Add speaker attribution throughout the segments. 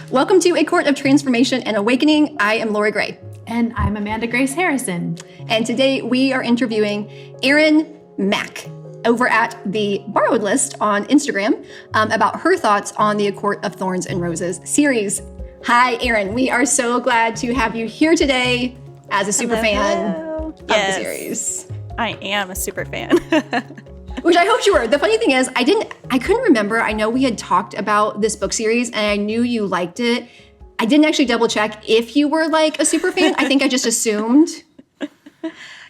Speaker 1: Welcome to A Court of Transformation and Awakening. I am Lorrie Gray.
Speaker 2: And I'm Amanda Grace Harrison.
Speaker 1: And today we are interviewing Erin Mack over at the Borrowed List on Instagram about her thoughts on the A Court of Thorns and Roses series. Hi, Erin. We are so glad to have you here today as a super fan of the series.
Speaker 3: I am a super fan.
Speaker 1: Which I hoped you were. The funny thing is, I couldn't remember. I know we had talked about this book series and I knew you liked it. I didn't actually double check if you were like a super fan. I think I just assumed.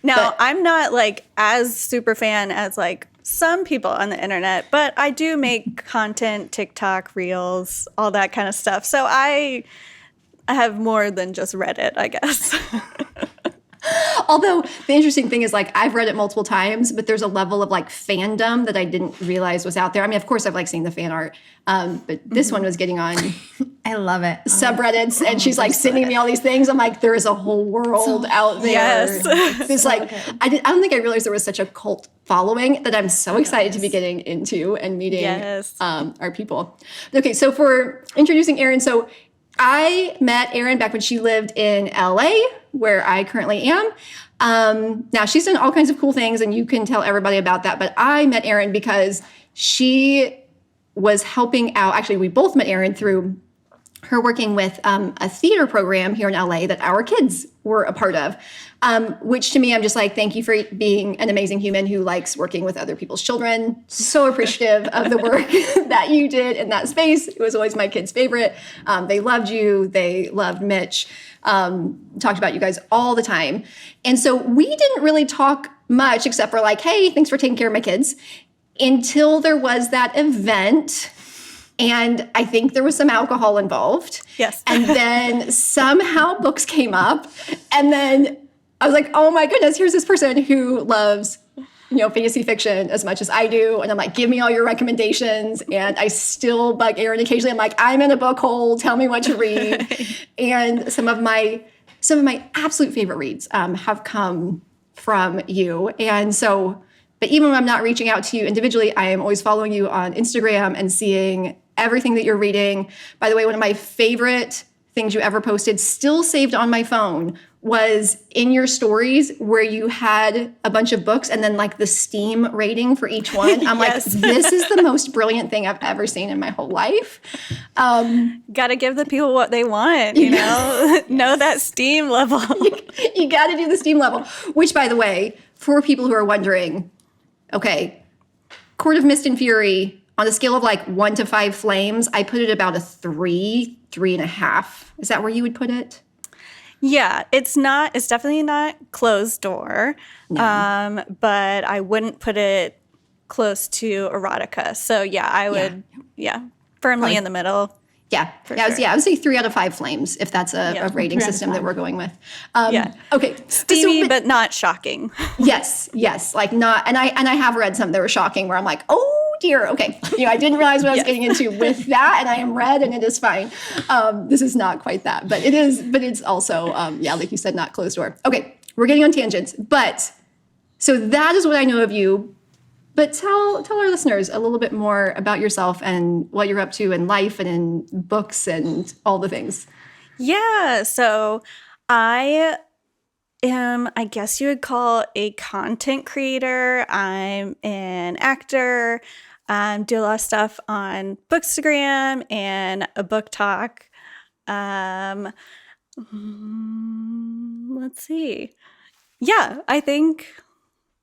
Speaker 3: Now, I'm not like as super fan as like some people on the internet, but I do make content, TikTok, Reels, all that kind of stuff. So I have more than just read it, I guess.
Speaker 1: Although the interesting thing is, like, I've read it multiple times, but there's a level of like fandom that I didn't realize was out there. I mean, of course, I've like seen the fan art, but this one was getting on
Speaker 2: I love it.
Speaker 1: subreddits, and she's like sending me all these things. I'm like, there is a whole world out there.
Speaker 3: Yes.
Speaker 1: It's like I don't think I realized there was such a cult following that I'm so excited to be getting into and meeting our people. Okay, so for introducing Erin, so I met Erin back when she lived in LA, where I currently am. Now, she's done all kinds of cool things, and you can tell everybody about that. But I met Erin because she was helping out. Actually, we both met Erin through her working with a theater program here in LA that our kids were a part of, which to me, I'm just like, thank you for being an amazing human who likes working with other people's children. So appreciative of the work that you did in that space. It was always my kids' favorite. They loved you. They loved Mitch. Talked about you guys all the time. And so we didn't really talk much except for like, hey, thanks for taking care of my kids, until there was that event. And I think there was some alcohol involved.
Speaker 3: Yes.
Speaker 1: And then somehow books came up. And then I was like, oh my goodness, here's this person who loves, fantasy fiction as much as I do. And I'm like, give me all your recommendations. And I still bug Erin occasionally. I'm like, I'm in a book hole. Tell me what to read. And some of my absolute favorite reads have come from you. And so, but even when I'm not reaching out to you individually, I am always following you on Instagram and seeing everything that you're reading. By the way, one of my favorite things you ever posted, still saved on my phone, was in your stories where you had a bunch of books and then like the Steam rating for each one. I'm like, this is the most brilliant thing I've ever seen in my whole life.
Speaker 3: Got to give the people what they want, know that Steam level.
Speaker 1: You got to do the Steam level, which, by the way, for people who are wondering, okay, Court of Mist and Fury, on a scale of like 1 to 5 flames, I put it about a 3.5. Is that where you would put it?
Speaker 3: Yeah, it's definitely not closed door,
Speaker 1: No.
Speaker 3: but I wouldn't put it close to erotica. So yeah, I would, firmly in the middle.
Speaker 1: Yeah,
Speaker 3: For
Speaker 1: I
Speaker 3: sure.
Speaker 1: would say 3 out of 5 flames, if that's a rating
Speaker 2: 3 out of
Speaker 1: system that
Speaker 2: 5.
Speaker 1: we're going with.
Speaker 3: Okay, steamy, but not shocking.
Speaker 1: Yes, like not, and I have read some that were shocking where I'm like, oh dear, okay, I didn't realize what I was getting into with that, and I am read, and it is fine. This is not quite that, but it's also, like you said, not closed door. Okay, we're getting on tangents, but so that is what I know of you. But tell our listeners a little bit more about yourself and what you're up to in life and in books and all the things.
Speaker 3: Yeah, so I am, I guess you would call a content creator. I'm an actor. Do a lot of stuff on Bookstagram and a book talk. Let's see. Yeah, I think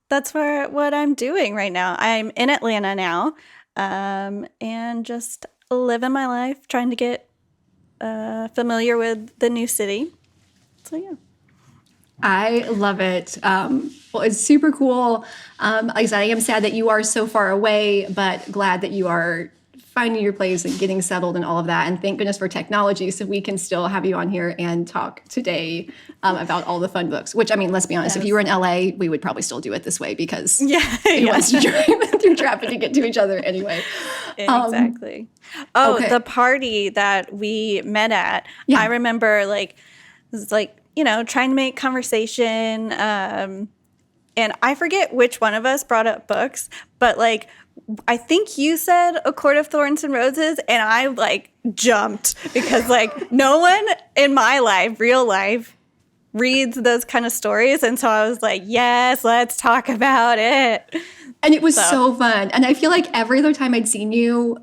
Speaker 3: that's what I'm doing right now. I'm in Atlanta now, and just living my life, trying to get familiar with the new city. So yeah.
Speaker 1: I love it. Well, it's super cool. Like I said, I am sad that you are so far away, but glad that you are finding your place and getting settled and all of that. And thank goodness for technology, so we can still have you on here and talk today about all the fun books. Which, I mean, let's be honest, if you were in LA, we would probably still do it this way because who wants to drive through traffic to get to each other anyway.
Speaker 3: Exactly. The party that we met at, I remember trying to make conversation. And I forget which one of us brought up books, but like I think you said A Court of Thorns and Roses, and I like jumped because like no one in my life, real life, reads those kind of stories. And so I was like, yes, let's talk about it.
Speaker 1: And it was so fun. And I feel like every other time I'd seen you,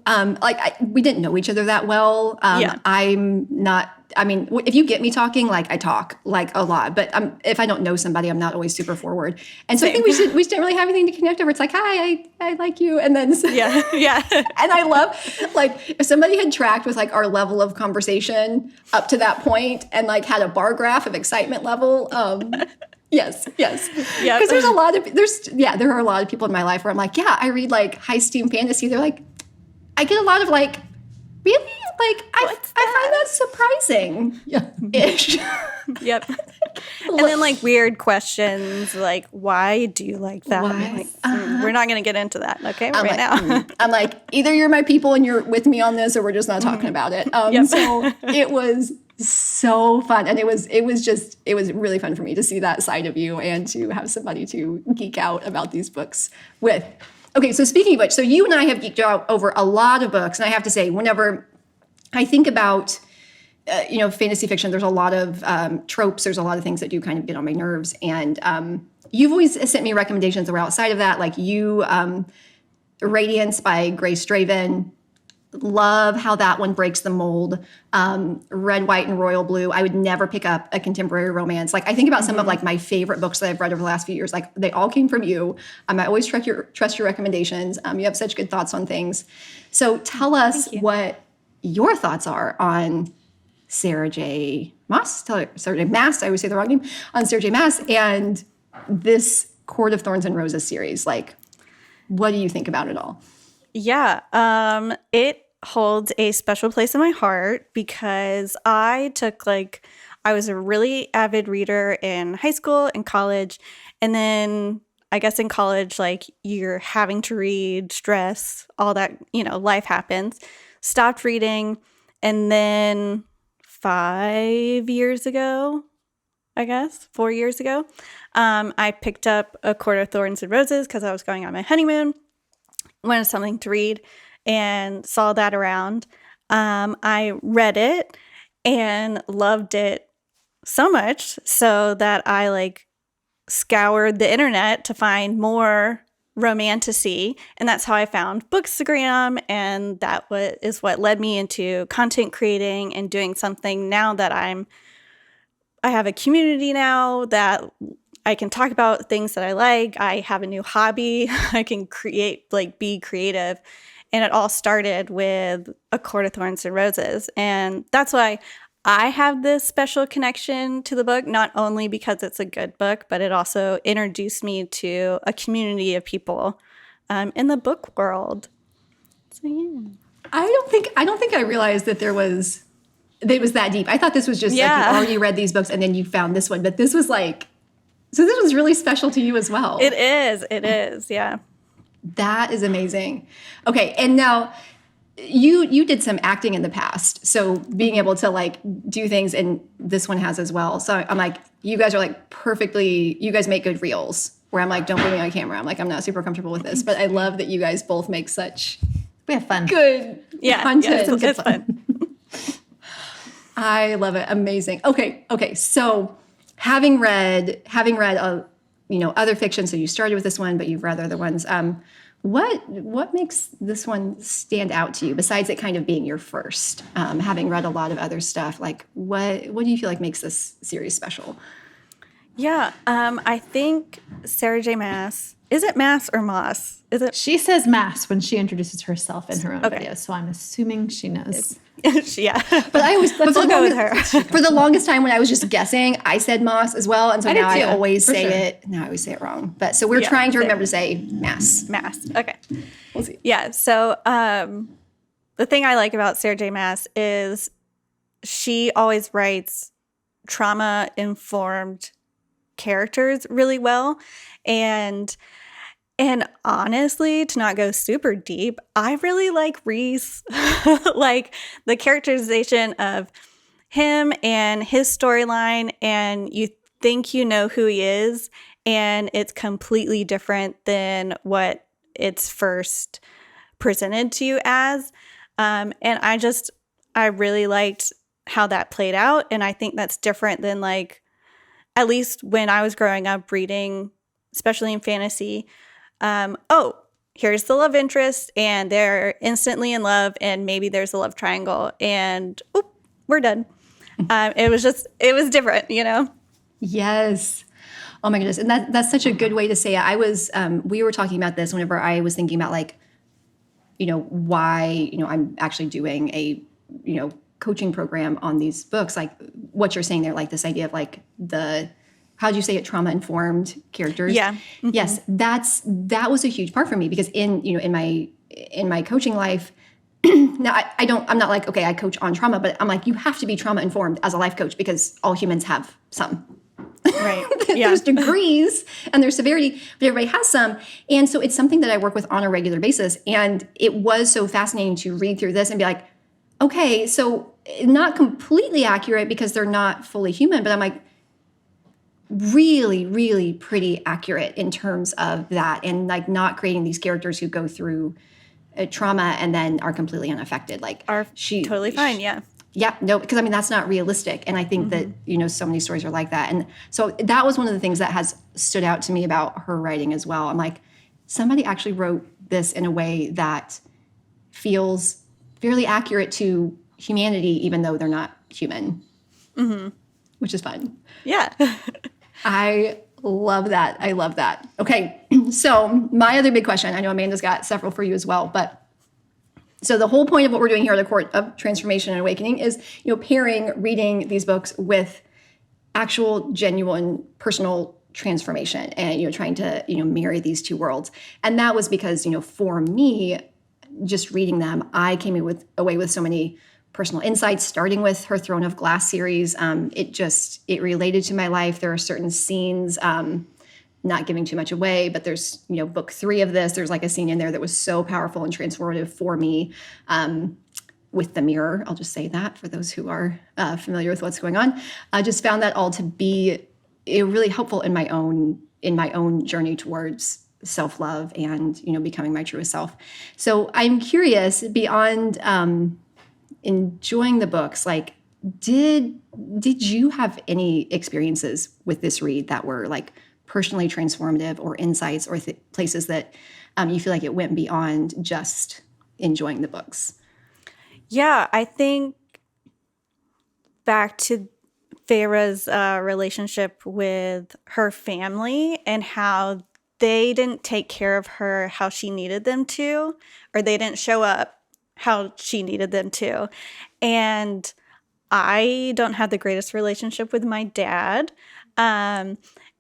Speaker 1: we didn't know each other that well. I'm not, I mean, if you get me talking, like I talk like a lot, but if I don't know somebody, I'm not always super forward. And so I think we didn't really have anything to connect over. It's like, hi, I like you. And then,
Speaker 3: yeah.
Speaker 1: And I love, like, if somebody had tracked with like our level of conversation up to that point and like had a bar graph of excitement level, Yes. Because there are a lot of people in my life where I'm like, yeah, I read like high steam fantasy. They're like, I get a lot of like, really? Like, I find that surprising. Ish.
Speaker 3: Yep. And then like weird questions like, why do you like that? Like, we're not going to get into that, okay? Now.
Speaker 1: I'm like, either you're my people and you're with me on this or we're just not talking about it. So it was so fun. And it was really fun for me to see that side of you and to have somebody to geek out about these books with. Okay, so speaking of which, so you and I have geeked out over a lot of books. And I have to say, whenever I think about, fantasy fiction, there's a lot of tropes. There's a lot of things that do kind of get on my nerves. And you've always sent me recommendations that were outside of that. Like Radiance by Grace Draven. Love how that one breaks the mold. Red, White, and Royal Blue. I would never pick up a contemporary romance. Like I think about some of like my favorite books that I've read over the last few years. Like they all came from you. I always trust your recommendations. You have such good thoughts on things. So tell us what your thoughts are on Sarah J. Maas. Sarah J. Maas. I always say the wrong name. On Sarah J. Maas and this Court of Thorns and Roses series. Like, what do you think about it all?
Speaker 3: Yeah, it holds a special place in my heart because I was a really avid reader in high school and college. And then I guess in college, like you're having to read, stress, all that, life happens. Stopped reading. And then 4 years ago, I picked up A Court of Thorns and Roses because I was going on my honeymoon. Wanted something to read and saw that around. I read it and loved it so much so that I like scoured the internet to find more romantasy, and that's how I found Bookstagram, and that is what led me into content creating and doing something now that I have a community now that I can talk about things that I like. I have a new hobby. I can be creative. And it all started with A Court of Thorns and Roses. And that's why I have this special connection to the book, not only because it's a good book, but it also introduced me to a community of people in the book world. So yeah.
Speaker 1: I don't think I realized that it was that deep. I thought this was just like you already read these books and then you found this one, but this was like, so this was really special to you as well.
Speaker 3: It is, yeah.
Speaker 1: That is amazing. Okay, and now you did some acting in the past, so being able to like do things, and this one has as well. So I'm like, you guys are like you guys make good reels, where I'm like, don't put me on camera. I'm like, I'm not super comfortable with this, but I love that you guys both make such
Speaker 2: we have fun.
Speaker 1: Good content.
Speaker 3: Yeah, it's fun.
Speaker 1: I love it. Amazing. Okay. So having read other fiction, so you started with this one, but you've read other ones. What makes this one stand out to you besides it kind of being your first? Having read a lot of other stuff, like what do you feel like makes this series special?
Speaker 3: Yeah, I think Sarah J. Maas. Is it Maas or Moss? Is it?
Speaker 2: She says Maas when she introduces herself in her own videos, so I'm assuming she knows.
Speaker 3: Yeah,
Speaker 1: but I always
Speaker 3: let's go with her.
Speaker 1: For the longest time when I was just guessing, I said Moss as well, and so now I always say it. Now I always say it wrong. But so we're trying to remember to say Maas.
Speaker 3: Maas. Okay.
Speaker 1: We'll see.
Speaker 3: Yeah. So the thing I like about Sarah J. Maas is she always writes trauma-informed characters really well, and honestly, to not go super deep, I really like Reese. Like the characterization of him and his storyline, and you think you know who he is, and it's completely different than what it's first presented to you as. And I really liked how that played out. And I think that's different than like, at least when I was growing up reading, especially in fantasy, here's the love interest and they're instantly in love and maybe there's a love triangle and we're done. It was different, you know?
Speaker 1: Yes. Oh my goodness. And that's such a good way to say it. We were talking about this whenever I was thinking about like, why, I'm actually doing a, coaching program on these books, like what you're saying there, like this idea of like how'd you say it, trauma-informed characters?
Speaker 3: Yeah. Mm-hmm.
Speaker 1: Yes, that was a huge part for me because in my coaching life, now I'm not like, okay, I coach on trauma, but I'm like, you have to be trauma-informed as a life coach because all humans have some.
Speaker 3: Right. Yeah.
Speaker 1: There's degrees and there's severity, but everybody has some. And so it's something that I work with on a regular basis. And it was so fascinating to read through this and be like, okay, so not completely accurate because they're not fully human, but I'm like, really, really pretty accurate in terms of that and like not creating these characters who go through trauma and then are completely unaffected. Like
Speaker 3: totally fine. Yeah.
Speaker 1: Yeah, no, because I mean, that's not realistic. And I think that, so many stories are like that. And so that was one of the things that has stood out to me about her writing as well. I'm like, somebody actually wrote this in a way that feels fairly accurate to humanity, even though they're not human, which is fun.
Speaker 3: Yeah.
Speaker 1: I love that. I love that. Okay, so my other big question, I know Amanda's got several for you as well, but so the whole point of what we're doing here at the Court of Transformation and Awakening is, pairing reading these books with actual, genuine, personal transformation and, trying to, marry these two worlds. And that was because, for me, just reading them, I came away with so many personal insights, starting with her Throne of Glass series. It related to my life. There are certain scenes, not giving too much away, but there's, book 3 of this, there's like a scene in there that was so powerful and transformative for me with the mirror. I'll just say that for those who are familiar with what's going on. I just found that all to be really helpful in my own journey towards self-love and, becoming my truest self. So I'm curious, beyond enjoying the books, like, did you have any experiences with this read that were like personally transformative or insights or places that you feel like it went beyond just enjoying the books?
Speaker 3: Yeah, I think back to Feyre's relationship with her family and how they didn't take care of her how she needed them to, or they didn't show up how she needed them to. And I don't have the greatest relationship with my dad.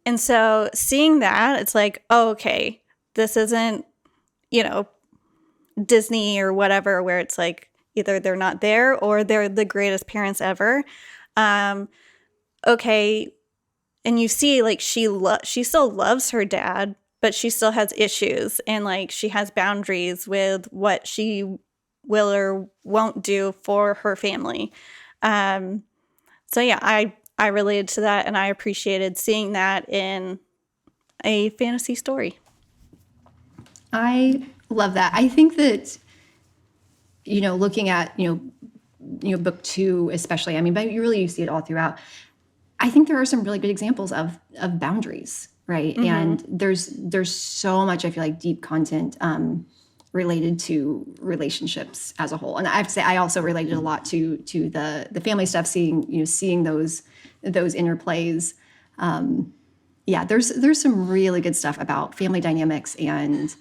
Speaker 3: And so seeing that, it's like, oh, okay, this isn't, Disney or whatever, where it's like either they're not there or they're the greatest parents ever. Okay. And you see, like, she still loves her dad, but she still has issues and like she has boundaries with what she will or won't do for her family. So yeah, I related to that and I appreciated seeing that in a fantasy story.
Speaker 1: I love that. I think that, looking at, book 2 especially, I mean, but you see it all throughout. I think there are some really good examples of boundaries, right? Mm-hmm. And there's so much, I feel like, deep content related to relationships as a whole. And I have to say, I also related a lot to the family stuff, seeing those interplays. There's some really good stuff about family dynamics and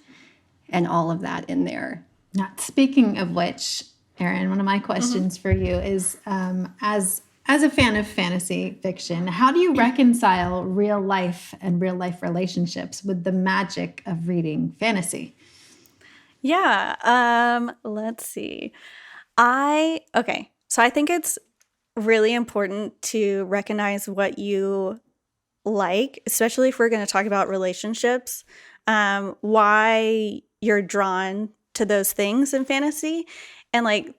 Speaker 1: all of that in there.
Speaker 2: Now, speaking of which, Erin, one of my questions for you is, as a fan of fantasy fiction, how do you reconcile real life and real life relationships with the magic of reading fantasy?
Speaker 3: Yeah, let's see. So I think it's really important to recognize what you like, especially if we're going to talk about relationships, why you're drawn to those things in fantasy. And like,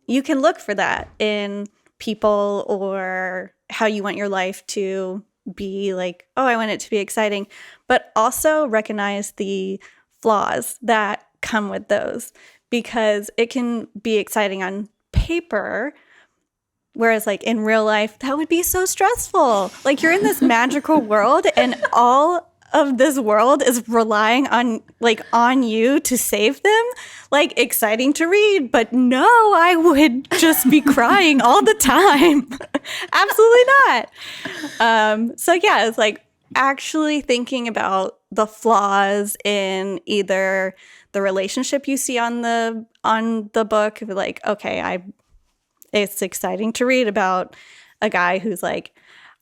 Speaker 3: you can look for that in people or how you want your life to be, like, oh, I want it to be exciting, but also recognize the flaws that come with those, because it can be exciting on paper, whereas like in real life, that would be so stressful. Like you're in this magical world and all of this world is relying on you to save them. Like exciting to read, but no, I would just be crying all the time. Absolutely not. So yeah, it's like actually thinking about the flaws in either the relationship you see on the book, like, okay, it's exciting to read about a guy who's like,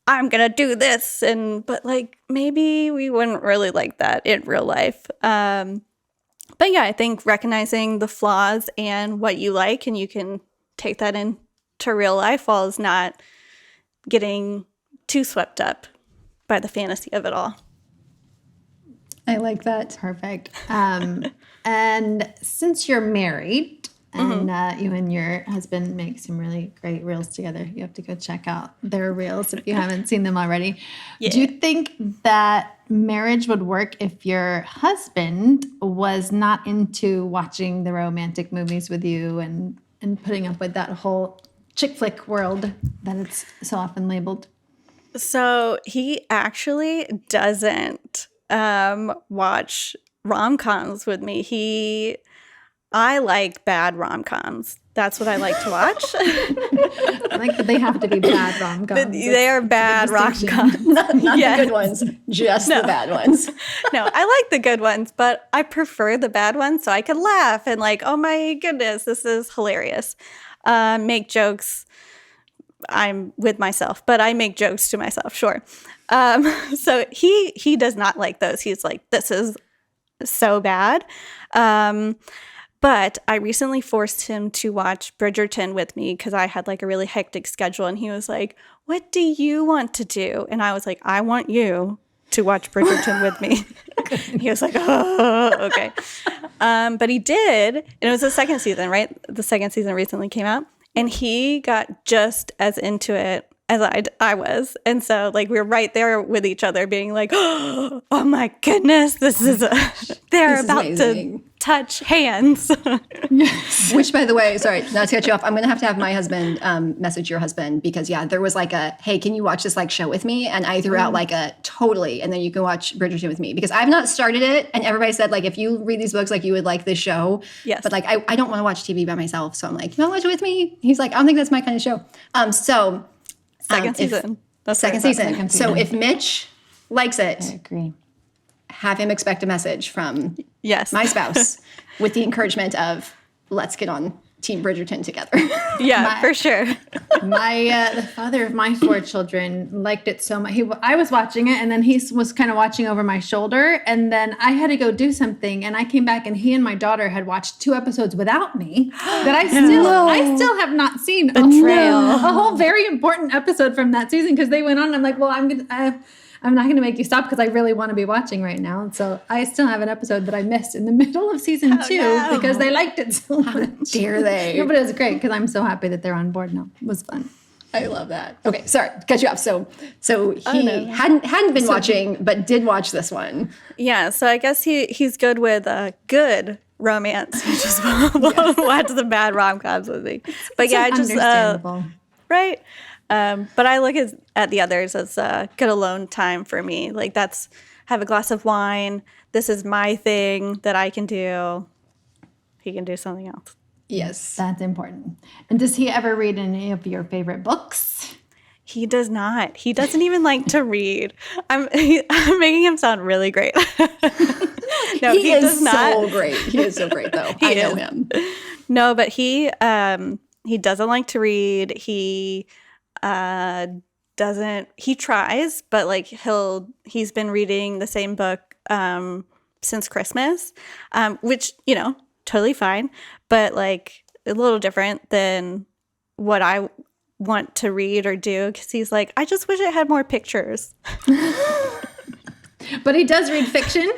Speaker 3: I'm gonna do this, but like maybe we wouldn't really like that in real life. But yeah, I think recognizing the flaws and what you like, and you can take that into real life while it's not getting too swept up by the fantasy of it all.
Speaker 1: I like that.
Speaker 2: Perfect. And since you're married and you and your husband make some really great reels together, you have to go check out their reels if you haven't seen them already. Yeah. Do you think that marriage would work if your husband was not into watching the romantic movies with you and putting up with that whole chick flick world that it's so often labeled?
Speaker 3: So he actually doesn't watch rom-coms with me. I like bad rom-coms. That's what I like to watch.
Speaker 2: I like that they have to be bad rom-coms.
Speaker 3: They are bad rom-coms.
Speaker 1: Not the good ones, just the bad ones.
Speaker 3: No, I like the good ones, but I prefer the bad ones so I can laugh and like, oh my goodness, this is hilarious. Make jokes. I'm with myself, but I make jokes to myself, sure. So he does not like those. He's like, this is so bad. But I recently forced him to watch Bridgerton with me because I had like a really hectic schedule, and he was like, what do you want to do? And I was like, I want you to watch Bridgerton with me. He was like, oh, okay. But he did, and it was the second season, right? The second season recently came out, and he got just as into it as I was. And so like we were right there with each other being like, oh my goodness, they're about to touch hands.
Speaker 1: Yes. Which, by the way, sorry, not to cut you off, I'm going to have my husband message your husband because, yeah, there was like a, hey, can you watch this like show with me? And I threw out like a totally, and then you can watch Bridgerton with me because I've not started it. And everybody said like, if you read these books, like you would like this show.
Speaker 3: Yes.
Speaker 1: But like, I don't want to watch TV by myself. So I'm like, you want to watch it with me? He's like, I don't think that's my kind of show.
Speaker 3: Second season.
Speaker 1: Second season. So if Mitch likes it,
Speaker 2: I agree.
Speaker 1: Have him expect a message from my spouse with the encouragement of, let's get on Team Bridgerton together.
Speaker 3: Yeah, for sure.
Speaker 2: The father of my 4 children liked it so much. I was watching it, and then he was kind of watching over my shoulder, and then I had to go do something, and I came back, and he and my daughter had watched 2 episodes without me that I still have not seen.
Speaker 3: Betrayal.
Speaker 2: A whole very important episode from that season because they went on. And I'm like, well, I'm not going to make you stop because I really want to be watching right now. And so I still have an episode that I missed in the middle of season 2 because they liked it so much.
Speaker 1: How dare they?
Speaker 2: Yeah, but it was great because I'm so happy that they're on board now. It was fun.
Speaker 1: I love that. Okay, sorry, cut you off. So he hadn't been watching, but did watch this one.
Speaker 3: Yeah, so I guess he's good with good romance. He just won't watch the bad rom-coms with me. But yeah, I just
Speaker 2: understandable.
Speaker 3: Right. But I look at the others as good alone time for me. Like have a glass of wine. This is my thing that I can do. He can do something else.
Speaker 1: Yes.
Speaker 2: That's important. And does he ever read any of your favorite books?
Speaker 3: He does not. He doesn't even like to read. I'm making him sound really great. No, he does not.
Speaker 1: So great. He is so great, though. I know him.
Speaker 3: No, but he doesn't like to read. He he tries, but like he's been reading the same book since Christmas, which, totally fine, but like a little different than what I want to read or do, because he's like, I just wish it had more pictures.
Speaker 2: But he does read fiction.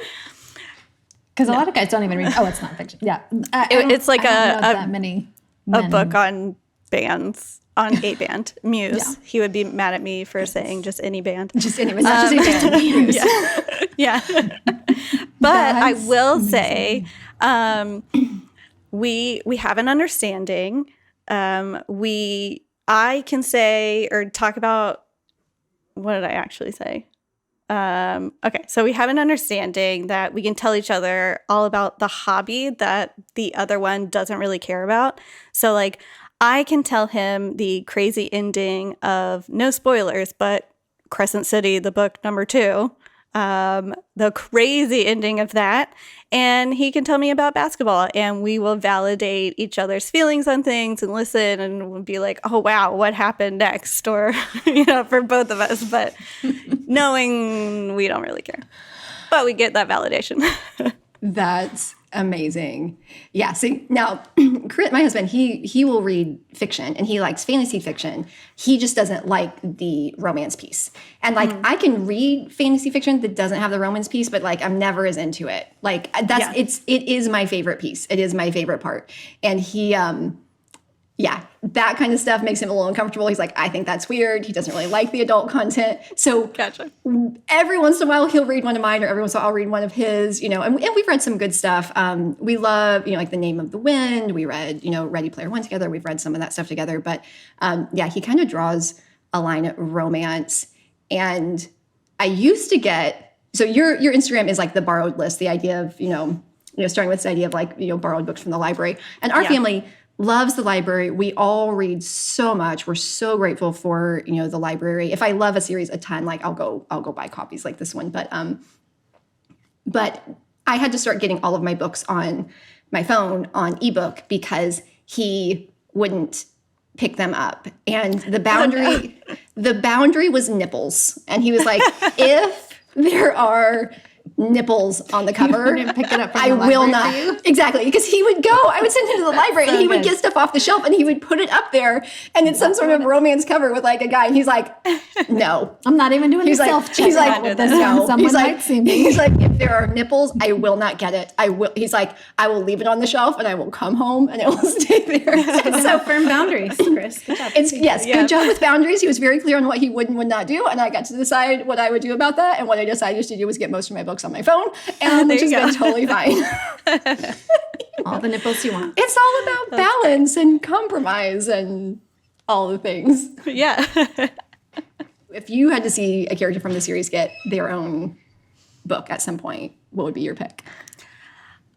Speaker 2: Because a lot of guys don't even read. Oh, it's not fiction. Yeah,
Speaker 3: it's like
Speaker 2: that many
Speaker 3: a book on bands. on a band, Muse. He would be mad at me for saying just any band.
Speaker 1: Just any, not just any band. Muse.
Speaker 3: Yeah. But I will say, we have an understanding. I can say or talk about, what did I actually say? Okay, so we have an understanding that we can tell each other all about the hobby that the other one doesn't really care about. So like I can tell him the crazy ending of, no spoilers, but Crescent City, the book number 2, the crazy ending of that. And he can tell me about basketball, and we will validate each other's feelings on things and listen, and we'll be like, oh, wow, what happened next? Or, for both of us, but knowing we don't really care. But we get that validation.
Speaker 1: That's amazing. Yeah. See, now, my husband, he will read fiction, and he likes fantasy fiction. He just doesn't like the romance piece. And like, I can read fantasy fiction that doesn't have the romance piece, but like, I'm never as into it. Like it is my favorite piece. It is my favorite part. And he, that kind of stuff makes him a little uncomfortable. He's like, I think that's weird. He doesn't really like the adult content. So
Speaker 3: Gotcha.
Speaker 1: Every once in a while he'll read one of mine, or every once in a while I'll read one of his, and we've read some good stuff. We love, like The Name of the Wind. We read, Ready Player One together. We've read some of that stuff together. But he kind of draws a line at romance. And I used to get, so your Instagram is like the borrowed list, the idea of, starting with this idea of like, borrowed books from the library. And our family loves the library. We all read so much. We're so grateful for, the library. If I love a series a ton, like I'll go buy copies like this one. But I had to start getting all of my books on my phone on ebook because he wouldn't pick them up. And the boundary was nipples. And he was like, if there are nipples on the cover,
Speaker 2: pick it up from
Speaker 1: I
Speaker 2: the
Speaker 1: will
Speaker 2: library
Speaker 1: not.
Speaker 2: for you?
Speaker 1: Exactly. Because I would send him to the library, and he would get stuff off the shelf, and he would put it up there, and it's some sort of romance cover with like a guy, and he's like, no.
Speaker 2: I'm not even doing the self-check.
Speaker 1: He's like,
Speaker 2: with this one. Someone might see me.
Speaker 1: He's like, if there are nipples, I will not get it. He's like, I will leave it on the shelf, and I will come home, and it will stay there.
Speaker 2: So firm boundaries, Chris. Good job.
Speaker 1: Good job with boundaries. He was very clear on what he would and would not do, and I got to decide what I would do about that. And what I decided to do was get most of my books on my phone, and which has been totally fine.
Speaker 2: All the nipples you want.
Speaker 1: It's all about balance and compromise and all the things.
Speaker 3: Yeah.
Speaker 1: If you had to see a character from the series get their own book at some point, what would be your pick?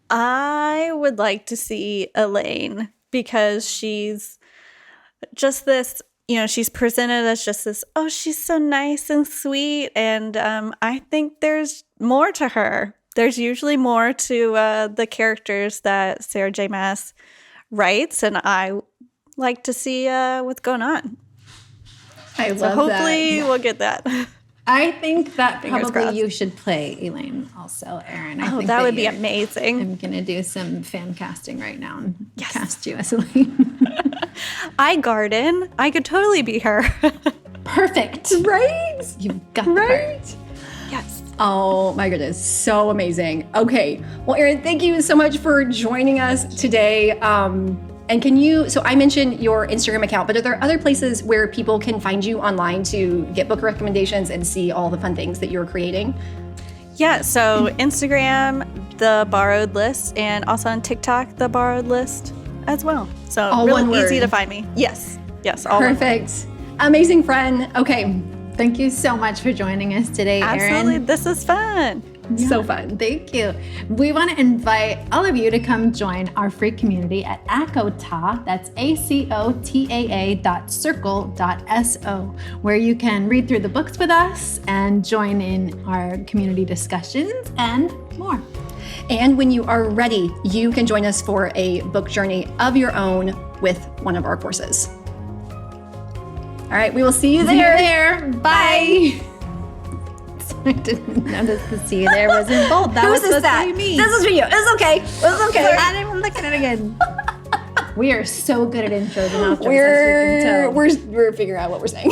Speaker 3: I would like to see Elaine, because she's just this, she's presented as just this, oh, she's so nice and sweet. And I think there's more to her. There's usually more to the characters that Sarah J Maas writes, and I like to see what's going on.
Speaker 1: I love
Speaker 3: that. Hopefully we'll get that.
Speaker 2: I think that
Speaker 3: Fingers
Speaker 2: probably
Speaker 3: crossed.
Speaker 2: You should play Elaine also, Erin. I think
Speaker 3: that would be amazing.
Speaker 2: I'm going to do some fan casting right now and cast you as Elaine.
Speaker 3: I garden. I could totally be her.
Speaker 2: Perfect.
Speaker 1: Right?
Speaker 2: You've got the part.
Speaker 3: Yes.
Speaker 1: Oh my goodness, so amazing. Okay, well, Erin, thank you so much for joining us today. And so I mentioned your Instagram account, but are there other places where people can find you online to get book recommendations and see all the fun things that you're creating?
Speaker 3: Yeah, so Instagram, The Borrowed List, and also on TikTok, The Borrowed List as well. So
Speaker 1: all
Speaker 3: really
Speaker 1: one word.
Speaker 3: Easy to find me. Yes, all
Speaker 1: perfect. Amazing, friend. Okay.
Speaker 2: Thank you so much for joining us today, Erin.
Speaker 3: Absolutely, this is fun.
Speaker 1: Yeah. So fun.
Speaker 2: Thank you. We want to invite all of you to come join our free community at ACOTAR, that's ACOTAA.circle.so, where you can read through the books with us and join in our community discussions and more.
Speaker 1: And when you are ready, you can join us for a book journey of your own with one of our courses. All right, we will see you there.
Speaker 2: Bye. I didn't notice the see you there wasn't bold. That was supposed to be me.
Speaker 1: This is for you. It's okay. It's okay.
Speaker 2: I didn't even look at it again. We are so good at intros and outros.
Speaker 1: We're figuring out what we're saying.